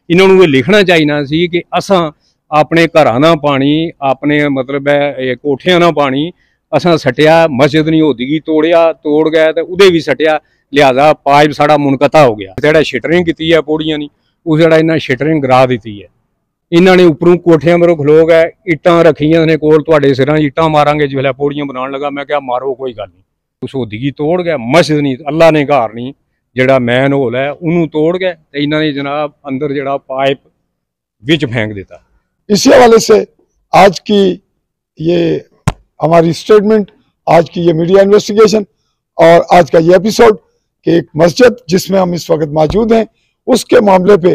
इन्हां नूं लिखना चाहिए सी कि असां अपने घरां दा पानी अपने मतलब है कोठियां दा पानी असां सटिया मस्जिद नहीं होदी तोड़िया तोड़ गए तो उहदे भी सटिया लिहाजा पाइप साड़ा मुनकता हो गया जेड़ा शटरिंग की है पौड़ियां नी उस जरा इन्हें शटरिंग गिरा दी है इन्होंने उपरों कोठियां मरो खलो गए इट्टां रखियां ने कोल तुहाडे सिरां इट्टां मारांगे जिसलै पौड़ियां बनाने लगा मैं क्या मारो कोई गल नहीं उस होदी तोड़ गया मस्जिद नहीं अल्लाह ने घर नहीं जड़ा मैन होल है उन्होंने तोड़ गए तो इन्होंने जनाब अंदर जड़ा पाइप विच फेंक देता। इसी हवाले से आज की ये हमारी स्टेटमेंट, आज की ये मीडिया इन्वेस्टिगेशन और आज का ये एपिसोड कि एक मस्जिद जिसमें हम इस वक्त मौजूद हैं उसके मामले पे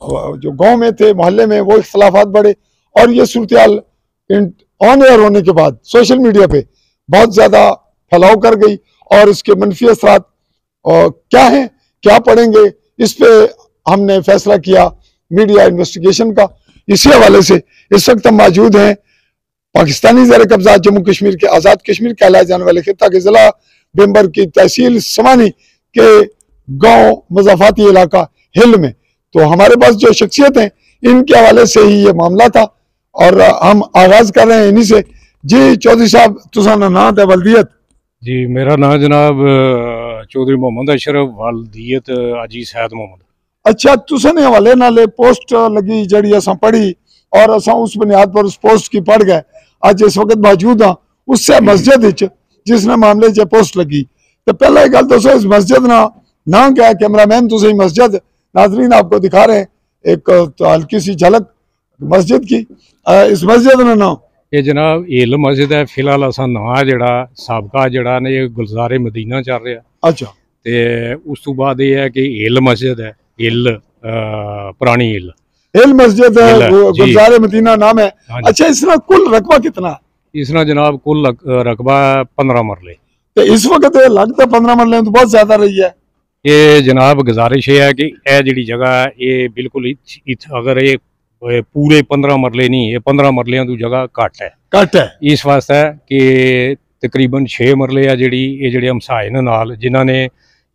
जो गांव में थे मोहल्ले में वो इख्तलाफात बढ़े और ये सूरत ऑन एयर होने के बाद सोशल मीडिया पे बहुत ज़्यादा फैलाव कर गई और इसके मनफी असरात क्या हैं क्या पढ़ेंगे इस पे हमने फैसला किया मीडिया इन्वेस्टिगेशन का। इसी हवाले से इस वक्त हम मौजूद हैं पाकिस्तानी ज़र कब्जा जम्मू कश्मीर के आज़ाद कश्मीर कहलाए जाने वाले खिता के ज़िला बेम्बर की तहसील समानी के गांव मज़ाफाती इलाका हिल में। तो हमारे पास जो शख्सियत हैं इनके हवाले से ही ये मामला था और हम आगाज कर रहे हैं इन्हीं से। जी चौधरी साहब तुसां दा नाम ते वल्दियत? जी मेरा नाम जनाब चौधरी मोहम्मद अशरफ वल्दियत अजी सैद मोहम्मद। अच्छा तुसां ने हवाले नाले पोस्ट लगी जड़ी असां पढ़ी और असां उस बुनियाद पर उस पोस्ट की पढ़ गए आज इस वक्त मौजूद हाँ उससे मस्जिद जिसने मामले च पोस्ट लगी तो पहला एक गल दसो इस मस्जिद ना क्या कैमरामैन तुम मस्जिद नाजरीन आपको दिखा रहे हैं एक हल्की सी झलक मस्जिद की। इस मस्जिद का नाम ये जनाब हिल मस्जिद है फिलहाल असा नवा जड़ा सबका जड़ा ने गुलजारे मदीना चल रहा। अच्छा ते उस तो बाद ये है कि हिल मस्जिद है हिल पुरानी हिल मस्जिद है गुलजारे मदीना नाम है। अच्छा इसका कुल रकबा कितना है? इसना जनाब कुल रकबा 15 मरले। तो इस वक्त लगता 15 मरले तो बहुत ज्यादा रही है। ये जनाब गुजारिश है कि यह जी जगह है ये बिल्कुल अगर ये पूरे 15 मरले नहीं ये 15 मरलियां तो जगह घट है इस वास्ते कि तकरीबन 6 मरले है जी ये जेडे हमसाए नाल जिन्होंने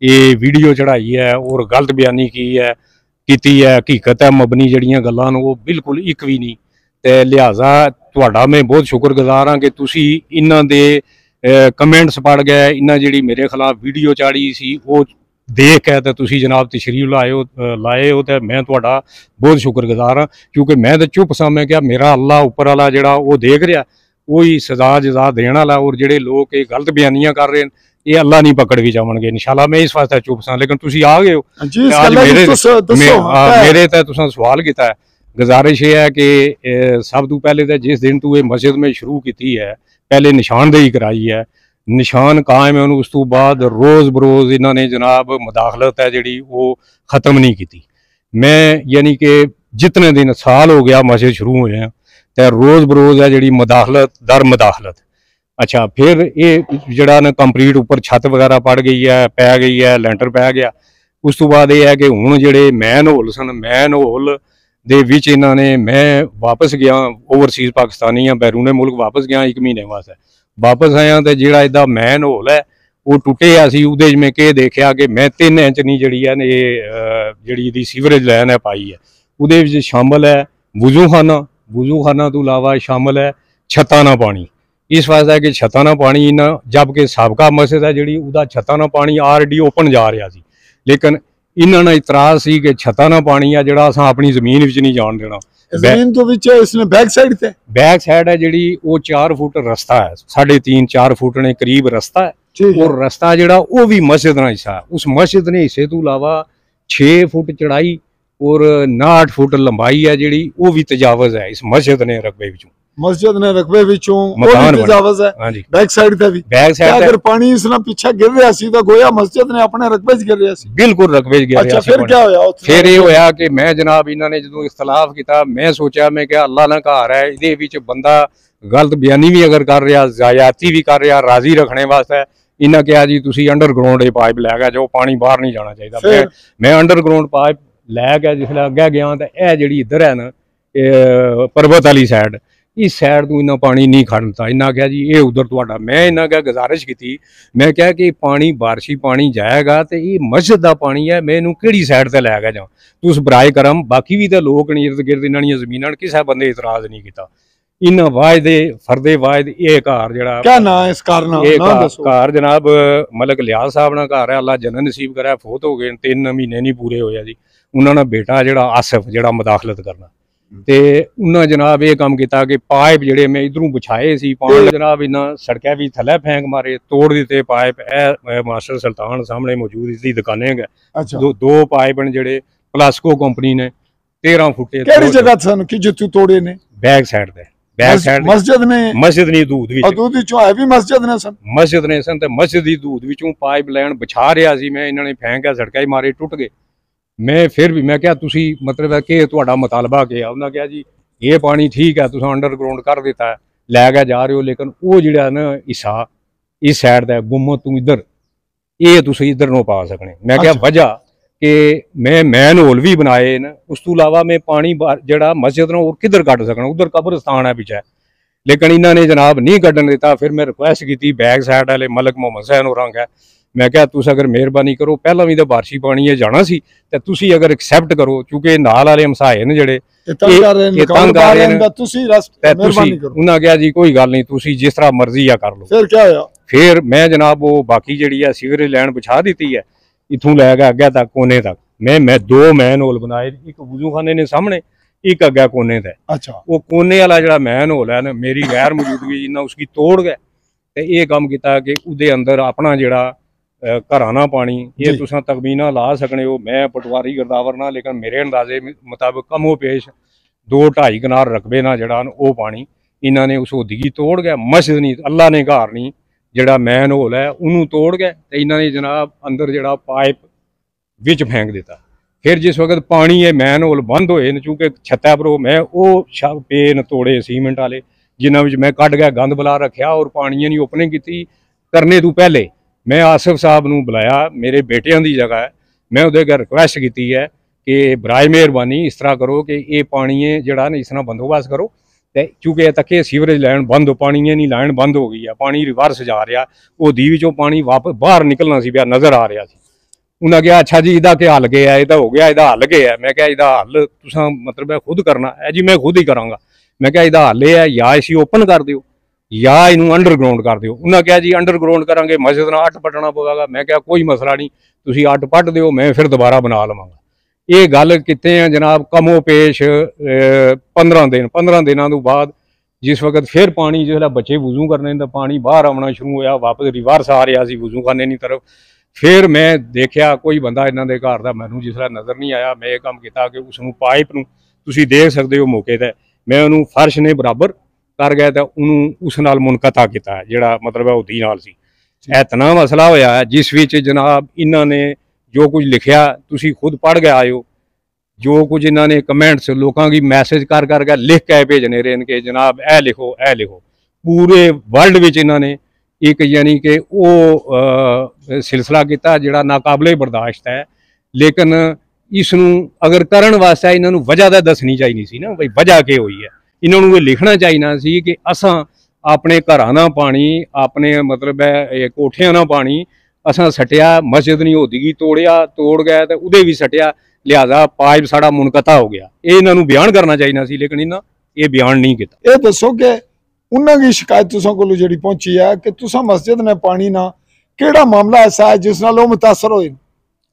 ये वीडियो चढ़ाई है और गलत बयानी की है हकीकत है मबनी जड़ियाँ गल्लां वो बिल्कुल एक भी नहीं। तो लिहाजा तुहाडा मैं बहुत शुक्रगुजार हाँ कि तुसी इन्हां दे कमेंट्स पढ़ गए इन्हां जिहड़ी मेरे खिलाफ वीडियो चाड़ी सी वो देख है तो तुसी जनाब तशरीफ लाए हो तो मैं तुहाडा बहुत शुक्रगुजार हाँ क्योंकि मैं तो चुप सा मैं क्या मेरा अल्लाह उपर वाला जिहड़ा वो देख रहा वही सजा जजा देने वाला और जिहड़े लोग ये गलत बयानियां कर रहे हैं ये अल्लाह नहीं पकड़ भी जावणगे इंशाल्लाह। मैं इस वास्ते चुप सा लेकिन तुसी आ गए हो मेरे ते तुसां सवाल किया है। गुजारिश ये है कि सब तो पहले तो जिस दिन तू ये मस्जिद में शुरू की है पहले निशानदेही कराई है निशान कायम है उस तो बाद रोज़ बरोज़ इन्होंने जनाब मुदाखलत है जी वो ख़त्म नहीं की। मैं यानी कि जितने दिन साल हो गया मस्जिद शुरू हुए हैं तो रोज़ बरोज़ है जी मुदाखलत दर मुदाखलत। अच्छा फिर ये जड़ा ना कंप्लीट ऊपर छत वगैरह पड़ गई है पै गई है लेंटर पै गया उस तो बाद ये है कि हुण जिहड़े मैन होल सन मैन होल दे विच इन्हां ने मैं वापस गया ओवरसीज़ पाकिस्तानी या बैरूने मुल्क वापस गया 1 महीने वास्ते वापस आया तो जिहड़ा इहदा मैन होल है वो टुटिया सी उहदे च मैं के देखा कि मैं 3 इंच नहीं जड़ी है ये जिहड़ी इहदी सीवरेज लाइन है पाई है उहदे विच शामिल है वजूखाना तो इलावा शामिल है छत्तां दा पानी इस वास्ते कि छत्तां दा पानी इन्ना जबकि साबका मस्जिद है जी उहदा छत्तां दा पानी आलरेडी ओपन जा रहा सी लेकिन इन्हां दा इतराज़ सी कि छत्तां दा पानी है जिहड़ा असां अपनी जमीन विच नहीं जाण देना। जमीन तो विच इसने बैक साइड है जी वो 4 फुट रास्ता है 3.5-4 फुट ने करीब रास्ता है और रास्ता जिहड़ा वो भी मस्जिद का हिस्सा है। उस मस्जिद ने हिस्से तो इलावा 6 फुट चढ़ाई और 59 फुट लंबाई है जी वो भी तजावज़ है इस मस्जिद ने रकबे विचों तजावज़ है बैक साइड ते भी अगर पानी इसना पीछे गिर रहा सी तो गोया मस्जिद ने अपने रकबे च गिर रहा सी बिल्कुल रकबे च गिर रहा। फिर क्या होया? फिर ये होया कि मैं जनाब इन्होंने जो इख्तलाफ किया मैं सोचा मैं क्या अल्लाह ना घर है इहदे विच बंदा गलत बयानी भी अगर कर रहा ज़यादती भी कर रहा राजी रखने वास्ते इन्हें कहा जी तुसी अंडरग्राउंड पाइप लै गए जो पानी बाहर नहीं जाना चाहिए। मैं अंडरग्राउंड पाइप लै गया जिसलै अगे गया तो यह जी इधर है ना पर्वत वाली साइड इस साइड तो इन्ना पानी नहीं खड़ता। इन्ना क्या जी ये उधर तुहाडा। मैं इन्ना क्या गुजारिश की, मैं क्या कि पानी बारिशी पानी जाएगा तो ये मस्जिद का पानी है, मैं इनू किहड़ी साइड से लैके जाऊँ। तुस बराए करम बाकी भी तो लोग ने इर्द गिर्द इन्हां दियां ज़मीनां किसी बंदे इतराज़ नहीं किया। इन्हां वायदे फरदे वायद ये घर जेड़ा क्या ना है इस कार ना, ये ना दसो। घर जनाब मलक लियाज साहब ना घर है, अल्लाह जन्नत नसीब करे, फोत हो गए 3 महीने नहीं पूरे होया जी। उन्होंने बेटा जेड़ा आसिफ जेड़ा मुदाखलत करना ते उन्हें जनाब ये काम किया कि पाइप जेड़े मैं इधरों बिछाए सी पानी जनाब इन्ना सड़कें भी थले फेंक मारे, तोड़ दिते पाइप। ए मास्टर सुल्तान सामने मौजूद इसकी दुकानें है। अच्छा, दो पाइप ने जेड़े प्लास्को कंपनी ने 13 फुटे केड़ी जगह सन कि जितू तोड़े ने? बैक साइड ते बैक साइड मस्जिद ने, मस्जिद नहीं दूध विच, दूध विचों है भी मस्जिद ने सन। मस्जिद ने सन ते मस्जिद दी दूध विचों पाइप लाइन बिछा रहा सी मैं, इन्होंने फेंक के सड़कें ही मारे, टुट गए। मैं फिर भी मैं क्या तुसी मतलब है कि तुहाडा मुतालबा क्या? उन्होंने कहा जी ये पानी ठीक है तुसां अंडरग्राउंड कर दिता है, लैके जा रहे हो, लेकिन वो जेड़ा ना हिस्सा इस साइड दा गुम्मत तू इधर ये तुसी इधर नो पा सकने। मैं क्या वजह कि मैं मैन होल भी बनाए न, उस तो इलावा मैं पानी जेड़ा मस्जिद और किधर कट सकना, उधर कब्रस्तान है पिछे, लेकिन इन्होंने जनाब नहीं कड्डन दिता। फिर मैं रिक्वेस्ट की बैक साइड वाले मलक मोहम्मद हुसैन होरां है, मैं क्या तुस अगर मेहरबानी करो, पहला भी तो बारिशी पानी है जाना सी, ते तुसी अगर एक्सैप्ट करो, क्योंकि नाल वाले हमसाए ने जेड़े तंग कर रहे हैं, तुसी मेहरबानी करो। उन्होंने कहा जी कोई गल नहीं, तुसी जिस तरह मर्जी या कर लो। फिर क्या होया? फिर मैं जनाब वो बाकी जी है सीवरेज लाइन बिछा दी है, इथों लैके अगे तक कोने तक मैं 2 मैन होल बनाए, एक वजूखाने ने सामने, एक अगे कोने ते। अच्छा, वो कोने वाला जो मैन होल है ना, मेरी गैर मौजूदगी जिन्ना उसकी तोड़ गए ते ये काम किया कि उहदे अंदर अपना जेड़ा घराना पानी ये तुसां तकमीना ला सकने हो। मैं पटवारी गिरदावर ना, लेकिन मेरे अंदाजे मुताबिक कमो पेश 2-2.5 कनाल रकबे ना जड़ा वो पानी इन्होंने उस होदी तोड़ गया। मस्जिद नहीं, अल्लाह ने घर नहीं, जड़ा मैन होल है उन्होंने तोड़ गए तो इन्होंने जनाब अंदर जड़ा पाइप विच फेंक दिता। फिर जिस वक्त पानी ये मैन होल बंद होए, चूंकि छत्ता पर मैं वो पेन तोड़े सीमेंट वाले, जिन्होंने मैं कट गया गंद बला रखा और पानी नहीं ओपनिंग की करने तो पहले मैं आसिफ साहब नूं बुलाया, मेरे बेटियां दी जगह है, मैं उहदे अगर रिक्वेस्ट की है कि बराए मेहरबानी इस तरह करो कि ये पानी जड़ा ना इस तरह बंदोबस्त करो, तो क्योंकि तक सीवरेज लाइन बंद हो, पानी नहीं लाइन बंद हो गई है, पानी रिवर्स जा रहा, वो दी विचों पानी वापस बाहर निकलना सी पिया नज़र आ रहा। उन्हें कहा अच्छा जी इहदा क्या हल गया, इहदा हो गया, इहदा हल गया। मैं क्या इहदा हल तुसां मतलब खुद करना है जी? मैं खुद ही करांगा। मैं क्या इहदा हल है या इसी ओपन कर दिओ या इनू अंडरग्राउंड कर दिओ। उन्हें कहा जी अंडरग्राउंड करांगे, मस्जिद नाल अट पटना पवेगा। मैं क्या कोई मसला नहीं, तुसीं अट पट दिओ, मैं फिर दोबारा बना लवांगा। ये गल किते हैं जनाब कमो पेश 15 दिनों तो बाद जिस वक्त फिर पानी जिसलै बच्चे वजू करने तो पानी बाहर आना शुरू होया, वापस रिवर्स आ रहा सी वजू खाने की तरफ। फिर मैं देखा कोई बंदा इन्हों के घर का मैनू जिसलै नज़र नहीं आया, मैं ये काम किया कि उसनू पाइप नूं तुसीं देख सकते हो मौके पर, मैं उन्होंने फर्श ने बराबर कर गया तो उन्होंने उस नाल मुनकता किया है, जोड़ा मतलब है उदी नाल सी। इतना मसला होया है जिस विच जनाब इन्होंने जो कुछ लिखा तुसीं खुद पढ़ के आए हो, जो कुछ इन्होंने कमेंट्स लोगों की मैसेज कर करके लिख के भेजने रहे कि जनाब ए लिखो ए लिखो। पूरे वर्ल्ड विच इन्होंने एक यानी कि वो सिलसिला किया जोड़ा नाकाबले बर्दाश्त है, लेकिन इसनू अगर करन वास्ते इन्होंने वजह तो दसनी चाहिए सी ना, भाई वजह क्या हुई है। इन्होंने लिखना चाहिए सी कि असां अपने घरां दा पानी, अपने मतलब है कोठियां दा पानी असां सटिया, मस्जिद नहीं होदी तोड़िया, तोड़ गया तो उहदे भी सटिया, लिहाजा पाइप साड़ा मुनकता हो गया। ये इन्होंने बयान करना चाहिए सी, लेकिन इन्होंने ये बयान नहीं किया। ये दसो कि उन्होंने शिकायत तुसां कोल जिहड़ी पहुंची है कि तुसां मस्जिद ने पानी ना केड़ा मामला ऐसा है जिस नाल वो मुतासर होए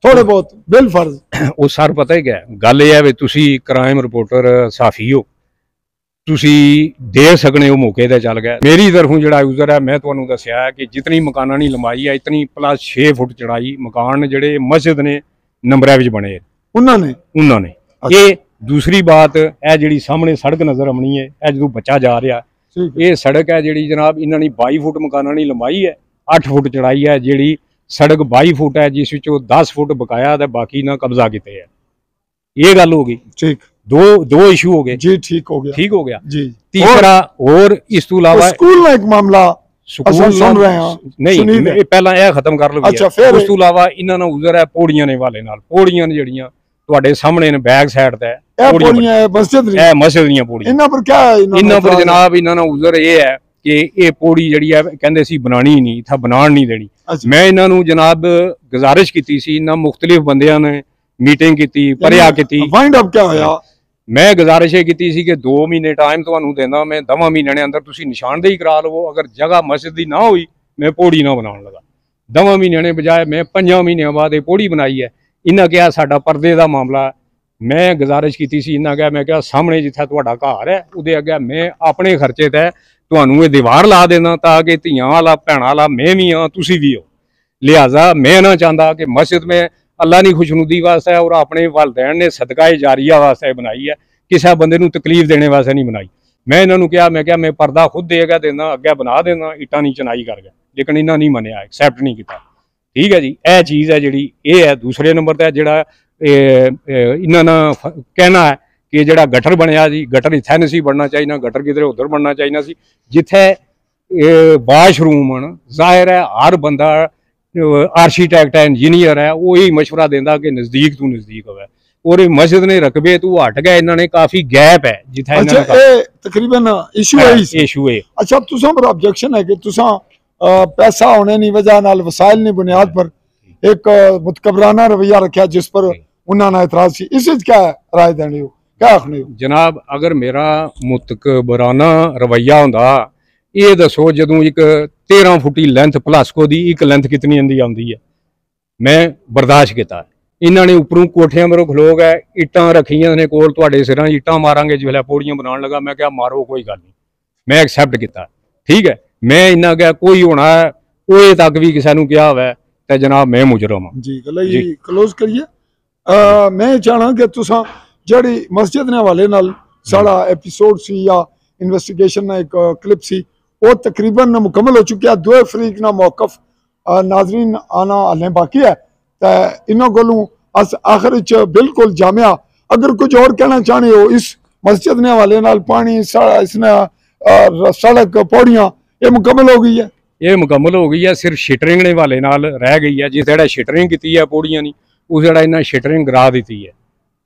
थोड़े बहुत बिल फर्ज? वो सर पता ही क्या गल ये है भी तुसी क्राइम रिपोर्टर साफी हो, तुसी दे सकने हो मौके ते चल गए। मेरी तरफों जो यूजर है मैं तुहानू दस्या है कि जितनी मकाना की लंबाई है इतनी प्लस 6 फुट चढ़ाई मकान जोड़े मस्जिद ने नंबरा बने उन्होंने। ये दूसरी बात है जी सामने सड़क नज़र आनी है, जो बच्चा जा रहा ये सड़क है जी जनाब इन्होंने 22 फुट मकाना की लंबाई है, 8 फुट चढ़ाई है, जी सड़क 22 फुट है जिस 10 फुट बकाया तो बाकी ना कब्जा किते है। ये गल हो गई। ठीक, दो इशू हो गए जी। ठीक हो गया जी। तीसरा और इस तो इलावा स्कूल ना एक मामला स्कूल सुन रहे हैं नहीं पहला यह खत्म कर लो। अच्छा, फिर उस तो इलावा इन्होंने उजर है पौड़ियां ने वाले नाल, पौड़ियां जड़ियां ਤੁਹਾਡੇ ਸਾਹਮਣੇ ਨੇ ਬੈਕ ਸਾਈਡ ਤੇ ਇਹ ਪੌੜੀਆਂ ਹੈ ਮਸਜਿਦ ਦੀਆਂ, ਇਹ ਮਸਜਿਦ ਦੀਆਂ ਪੌੜੀਆਂ। ਇਹਨਾਂ ਪਰ क्या है? ਇਹਨਾਂ ਪਰ ਜਨਾਬ ਇਹਨਾਂ ਨਾਲ ਉਜ਼ਰ ਇਹ ਹੈ ਕਿ ਇਹ ਪੌੜੀ ਜਿਹੜੀ ਹੈ ਕਹਿੰਦੇ ਸੀ ਬਣਾਣੀ ਨਹੀਂ, ਇੱਥੇ ਬਣਾਉਣ ਨਹੀਂ ਦੇਣੀ। ਮੈਂ ਇਹਨਾਂ ਨੂੰ ਜਨਾਬ ਗੁਜ਼ਾਰਿਸ਼ ਕੀਤੀ ਸੀ, ਇਹਨਾਂ ਮੁxtਲਿਫ ਬੰਦਿਆਂ ਨੇ ਮੀਟਿੰਗ ਕੀਤੀ, ਪਰਿਆ ਕੀਤੀ। फाइंड अप क्या होया? मैं गुजारिश ये की थी कि 2 महीने टाइम ਤੁਹਾਨੂੰ ਦੇਣਾ, मैं 10 ਮਹੀਨਿਆਂ ਦੇ ਅੰਦਰ ਤੁਸੀਂ ਨਿਸ਼ਾਨਦੇਹੀ ਕਰਾ ਲਵੋ। ਅਗਰ ਜਗ੍ਹਾ ਮਸਜਿਦ ਦੀ ਨਾ ਹੋਈ ਮੈਂ ਪੌੜੀ ਨਾ ਬਣਾਉਣ ਲਗਾ। 10 ਮਹੀਨਿਆਂ ਨੇ ਬਜਾਏ ਮੈਂ 5 ਮਹੀਨਿਆਂ ਬਾਅਦ ਇਹ ਪੌੜੀ ਬਣਾਈ ਹੈ। ਇਹਨਾਂ ਕਿਹਾ ਸਾਡਾ ਪਰਦੇ ਦਾ ਮਾਮਲਾ। ਮੈਂ ਗੁਜ਼ਾਰਿਸ਼ ਕੀਤੀ ਸੀ, ਇਹਨਾਂ ਕਿਹਾ, ਮੈਂ ਕਿਹਾ ਸਾਹਮਣੇ ਜਿੱਥੇ ਤੁਹਾਡਾ ਘਰ ਹੈ ਉਹਦੇ ਅੱਗੇ ਮੈਂ ਆਪਣੇ ਖਰਚੇ ਤੇ ਤੁਹਾਨੂੰ ਇਹ ਦੀਵਾਰ ਲਾ ਦੇਣਾ ਤਾਂ ਕਿ ਧੀਆਂ ਵਾਲਾ ਭੈਣਾਂ ਵਾਲਾ ਮੈਂ ਵੀ ਹਾਂ ਤੁਸੀਂ ਵੀ ਹੋ। ਲਿਹਾਜ਼ਾ ਮੈਂ ਨਾ ਚਾਹੁੰਦਾ ਕਿ ਮਸਜਿਦ में अल्लाह की खुशनुदी वास्ते और अपने वालदैन ने सदका जारिया वास्ते बनाई है, किसी बंदे नूं तकलीफ देने वास्ते नहीं बनाई। मैं इन्होंने कहा, मैं क्या मैं पर्दा खुद देगा देना, अगे बना देना, इट्टां नहीं चनाई कर गया, लेकिन इन्होंने नहीं मनिया, एक्सैप्ट नहीं किया। ठीक है जी, यह चीज़ है जी, ये है। दूसरे नंबर पर जो इन्होंने कहना है कि जो गटर बनया जी, गटर इत्थे नहीं सी बनना चाहिए, गटर किधरे उधर बनना चाहिए सी। जिथे वाशरूम जाहिर है हर बंदा आर्कीटैक्ट है, इंजीनियर है, वो यही मशवरा देंदा कि नज़दीक तो नज़दीक होवे। और मस्जिद ने रकबे तो हट गए, इन्होंने काफी गैप है जिथे। अच्छा, तकरीबन इशू है इशू है। अच्छा, तुसा पर ऑब्जेक्शन है कि तुसा पैसा होने नी वजह नाल वसाइल नी बुनियाद पर एक मुतकबराना रवैया रखा जिस पर उन्होंने एतराज की। इस क्या राय देनी हो, क्या आखने हो? जनाब अगर मेरा मुतकबराना रवैया होंदा, ये दसो जदों एक 13 फुटी लेंथ प्लास्को की एक लेंथ कितनी आती है, मैं बर्दाश्त किया। इन्होंने उपरों कोठियां मेरे खलो गए, इट्टां रखियां ने कोल, तुहाडे सिरां इट्टां मारांगे जिसलै पौड़ियां बनाने लगा। मैं क्या मारो कोई गल नहीं, मैं एक्सैप्ट किया। ठीक है, मैं इन्ना क्या कोई होना है ओए तक भी किसी नूं कहा होवे ते जनाब मैं मुजरम हां जी। गल जी क्लोज करिए। मैं चाहना कि तुसां जिहड़ी मस्जिद ने हवाले नाल साड़ा एपीसोड सी या इन्वेस्टिगेशन एक क्लिप सी वो तकरीबन मुकम्मल हो चुकी है। 2 फरीक ना मौकफ नाजरीन आना हलें बाकी है। तो इन्हों कोलों अस आखिर बिल्कुल जामिया अगर कुछ और कहना चाहते हो इस मस्जिद ने हवाले नाल, पानी इसने सड़क पौड़ियां ये मुकम्मल हो गई है? ये मुकम्मल हो गई है, सिर्फ शिटरिंग ने हवाले नाल रह गई है। जिस जगह शिटरिंग की है पौड़ियां नहीं, उस जगह इन्हें शिटरिंग करा दी है,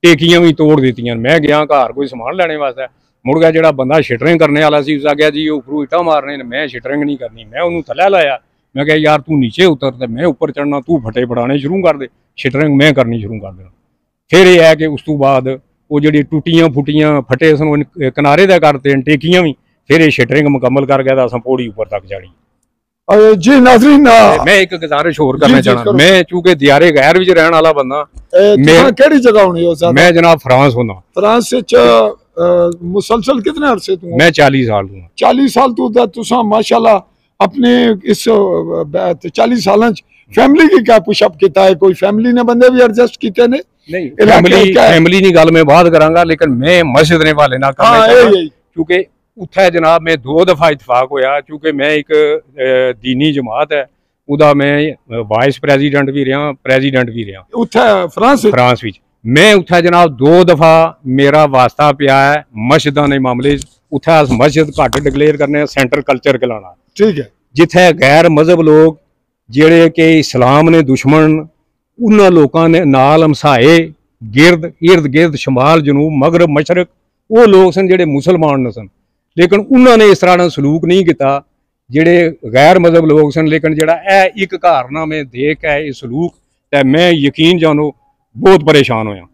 टेकियां भी तोड़ दी। मैं गया घर कोई समान लैने वास्ते, मुड़ गया जो बंदा शिटरिंग करने वाला सी, उस आख्या जी उपरों इट्टां मारने ने, मैं शिटरिंग नहीं करनी। मैं उन्होंने थल्ले लाया, मैं कहा यार तू नीचे उतर, तो मैं उपर चढ़ना, तू फटे पड़ाने शुरू कर दे, शिटरिंग मैं करनी शुरू कर देना। फिर यह है कि उस तो बाद वो जी टुटियां फुटियां फटे सन किनारे दा करते टेकियां भी, फिर ये शिटरिंग मुकम्मल कर गया तो अस पौड़ी उपर तक चढ़ी। जी नाज़रीन, मैं एक गुजारिश होर करना चाहना, मैं चूंकि दियारे गैर विच रहने वाला बंदा, केड़ी जगह होनी हो? मैं जनाब फ्रांस होना। फ्रांस मुसलसल कितने अरसे तू? मैं 40 साल हूं। 40 साल तू तुसा माशाल्लाह अपने इस 40 साल फैमिली की क्या पुशअप किया है? कोई फैमिली ने बंदे भी एडजस्ट किए ने? नहीं, फैमिली की गल मैं बात करांगा, लेकिन मैं मस्जिद ने वाले ना करना, क्योंकि उत्थे जनाब में 2 दफा इतफाक होया। चूंकि मैं एक दीनी जमात है उदा मैं वाइस प्रेजिडेंट भी रहा, प्रेजिडेंट भी रहा उत्थे फ्रांस विच। मैं उत्थे जनाब 2 दफा मेरा वास्ता पिया है मस्जिदां दे मामले। उत्थे अस मस्जिद घट डिक्लेयर करने, सेंटर कल्चर कहलाना। ठीक है, जिथे गैर मजहब लोग जेड़े कि इस्लाम ने दुश्मन, उन्होंने लोगों ने नाल हमसाए गिरद इर्द गिर्द शमाल जनूब मगरब मशरक वो लोग सन जेड़े मुसलमान सन, लेकिन उन्होंने इस तरह सलूक नहीं किया जेड़े गैर मजहब लोग सन। लेकिन जेड़ा एक घर ना मैं देख के ये सलूक, तो मैं यकीन जानो बहुत परेशान होया।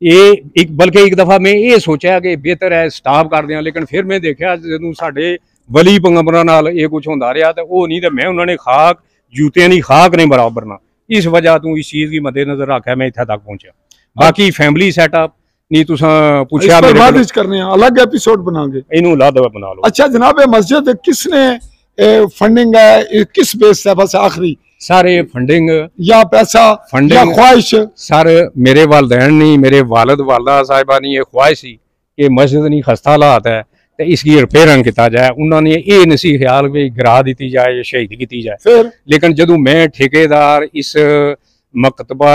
ये एक बल्कि एक दफ़ा मैं ये सोचा कि बेहतर है स्टॉप कर दें, लेकिन फिर मैं देखा जो साढ़े वली पैगंबरां नाल ये कुछ होंदा रहा तो वो नहीं, तो मैं उन्होंने खाक जूतियां की खाक नहीं बराबर ना, इस वजह तो इस चीज़ की मद्देनजर रखा मैं इत्थे तक पहुंचा। बाकी फैमिली सैटअप नहीं, तुसा पूछा करने अलग एपिसोड बनाओगे, इनू अलग बना लो। अच्छा जनाब, मस्जिद किसने फंडिंग है, किस बेस से? बस आखिरी सारे फंडिंग या पैसा या ख्वाहिश? सर मेरे वालदैन नहीं, मेरे वालद वालदा साहिबा नहीं, ये ख्वाहिश ही कि मस्जिद नहीं खस्ता हालात है तो इसकी रिपेयरिंग किया जाए। उन्होंने ये नहीं सी ख्याल भी गिरा दी जाए या शहीद की जाए। फिर लेकिन जदों मैं ठेकेदार इस मकतबा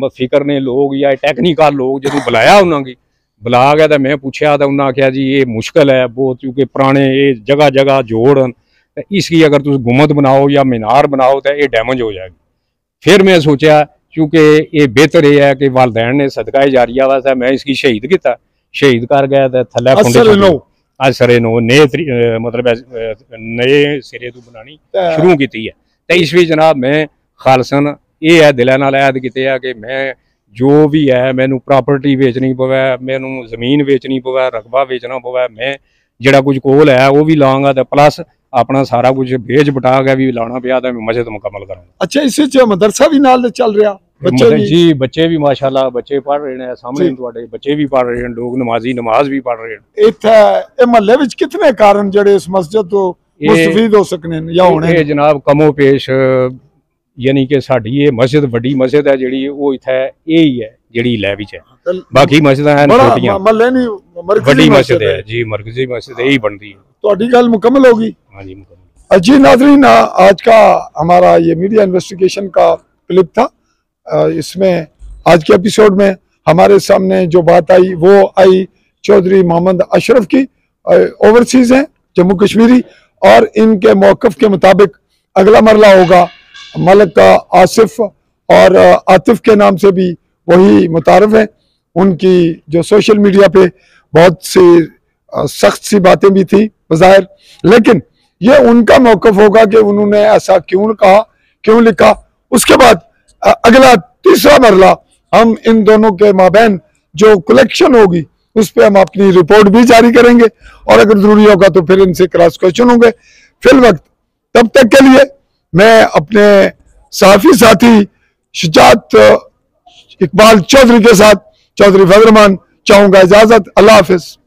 फिक्र ने लोग या टेक्निकल लोग जो बुलाया उन्होंने बुला गया तो मैं पूछा तो उन्होंने आख्या जी ये मुश्किल है बहुत, क्योंकि पुराने ये जगह जगह जोड़ तो इसकी अगर तुम गुम्मद बनाओ या मीनार बनाओ तो ये डैमेज हो जाएगी। फिर मैं सोचा क्योंकि ये बेहतर ये है कि वालदैन ने सदका जारिया वास्ते मैं इसकी शहीद किया, शहीद कर गया ते थल्ले असरे नो मतलब नए सिरे तो बनानी शुरू की है। तो इस भी जनाब मैं खालसन ये है दिल नाल ऐद किते है कि मैं जो भी है मैनू प्रॉपर्टी बेचनी पवे, मैनू जमीन बेचनी पवे, रकबा बेचना पवे, मैं जिहड़ा कुछ कोल है वो भी लाँगा ते प्लस अपना सारा कुछ बेच बटा के भी लाना पिया तो मैं मस्जिद मुकम्मल करांगा। अच्छा, इस मदरसा भी नाल चल रहा? जी बच्चे भी माशाल्लाह बच्चे पढ़ रहे हैं, सामने तुहाडे बच्चे भी पढ़ रहे हैं, लोग नमाजी नमाज भी पढ़ रहे हैं। इत्थे महल्ले विच कितने कारण जड़े इस मस्जिद तो मुस्तफीद हो सकने या होने? ये जनाब कमो पेश यानी कि साडी ये मस्जिद बड़ी मस्जिद है जिहड़ी वो इत्थे यही है जिहड़ी लै विच है, बाकी मस्जिदां हैं छोटियां, महल्ले नहीं बड़ी मस्जिद है जी, मरकजी मस्जिद यही बनती है। तुहाडी गल मुकम्मल होगी? हां जी मुकम्मल। जी नाज़रीन, आज का हमारा ये मीडिया इन्वेस्टिगेशन का क्लिप था। इसमें आज के एपिसोड में हमारे सामने जो बात आई वो आई चौधरी मोहम्मद अशरफ की, ओवरसीज हैं जम्मू कश्मीरी, और इनके मौक़िफ़ के मुताबिक अगला मरला होगा मलिक आसिफ, और आतिफ के नाम से भी वही मुतारफ है। उनकी जो सोशल मीडिया पे बहुत सी सख्त सी बातें भी थी बज़ाहिर, लेकिन ये उनका मौक़िफ़ होगा कि उन्होंने ऐसा क्यों कहा, क्यों लिखा। उसके बाद अगला तीसरा मरला हम इन दोनों के माबैन जो कलेक्शन होगी उस पर हम अपनी रिपोर्ट भी जारी करेंगे, और अगर जरूरी होगा तो फिर इनसे क्रॉस क्वेश्चन होंगे। फिल वक्त तब तक के लिए मैं अपने साफी साथी शुजात इकबाल चौधरी के साथ चौधरी फजल रहमान चाहूंगा इजाजत। अल्लाह हाफिज।